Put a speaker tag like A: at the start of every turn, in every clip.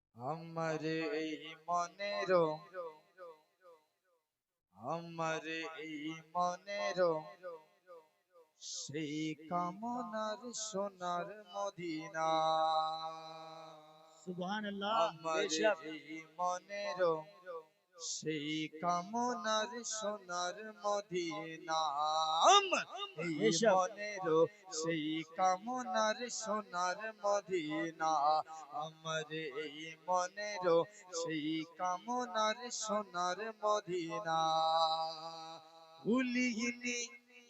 A: আমার এই মনের সেই কামনার সোনার মদিনা।
B: সুবহানাল্লাহ।
A: আমার
B: বেশক
A: এই মনের সেই কামনার সোনার মদিনা। আমার এই
B: বেশক
A: মনের সেই কামনার সোনার মদিনা। আমার এই মনের সেই কামনার সোনার মদিনা। ভুলিনি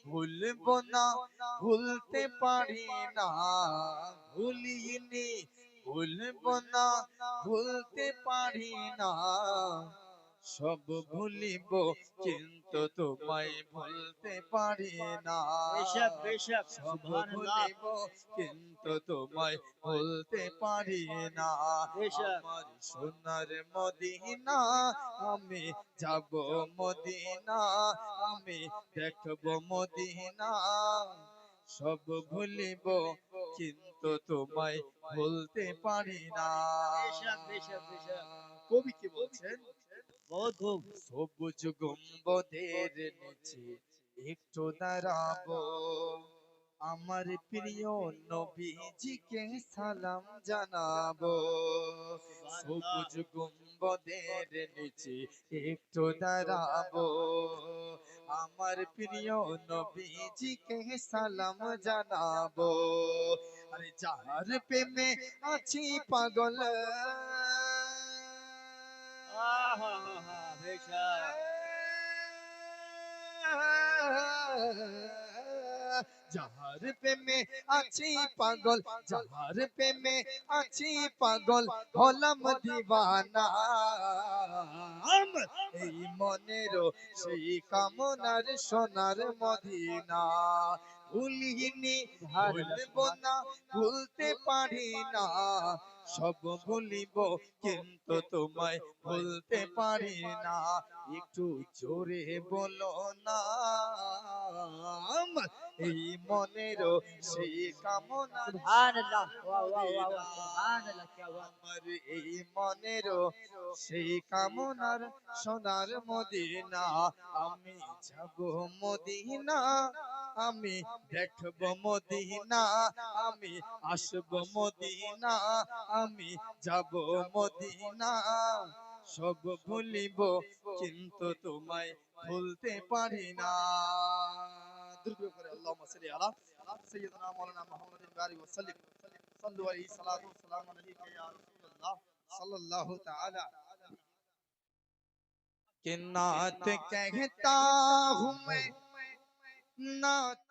A: ভুলবো না, ভুলতে পারি না। ভুলিনি ভুলবো না, ভুলতে পারি না। সব ভুলিব কিন্তু তোমায় ভুলতে পারি না।
B: বেশক বেশক।
A: সব
B: সুবহানাল্লাহ।
A: ভুলিব কিন্তু তোমায় ভুলতে পারি না।
B: বেশক
A: আমার সোনার মদিনা, আমি যাব মদিনা, আমি দেখব মদিনা। সব ভুলিব কিন্তু তোমায় ভুলতে পারি না।
B: বেশক বেশক বেশক।
A: কবি কি বলছেন?
B: বহুত খুব।
A: সবুজ গম্বুজের নিচে একটু দাঁড়াবো, আমার প্রিয় নবীজিকে সালাম জানাবো।
B: সুবহানাল্লাহ।
A: সবুজ গম্বুজের নিচে একটু দাঁড়াবো, আমার প্রিয় নবীজিকে সালাম জানাবো। আরে যার প্রেমে আছি পাগল,
B: আহা হা হা। বেশক
A: যাহার প্রেমে আছি পাগল, যাহার প্রেমে আছি পাগল, হলাম দিওয়ানা। এই মনের সেই কামনার সোনার মদিনা। ভুলিনি
B: সুবহানাল্লাহ
A: ভুলবো না,
B: সুবহানাল্লাহ।
A: ভুলতে পারি না। সব ভুলিব কিন্তু তোমায় ভুলতে পারি না। একটু জোরে বলো না। এই মনের সেই কামনার
B: সুবহানাল্লাহ।
A: সোনার
B: ওয়া ওয়া ওয়া ওয়া।
A: মদিনা।
B: সুবহানাল্লাহ। क्या बात।
A: আমার এই মনের সেই কামনার সোনার মদিনা। আমি যাব মদিনা, আমি দেখব মদিনা, আমি আসব মদিনা, আমি যাব মদিনা। সব ভুলিব কিন্তু তোমায় ভুলতে পারি না। দ্রুত করে আল্লাহুম্মা সাল্লি আলা সাইয়্যিদিনা মাওলানা মুহাম্মাদিন ওয়া আলিহি ওয়া সাল্লিম। সাল্লু আলাইহি সালাতু ওয়া সালামু আলাইকা ইয়া রাসূলুল্লাহ सल्लल्लाहु ताला। कि नात कहता हूँ मैं, नात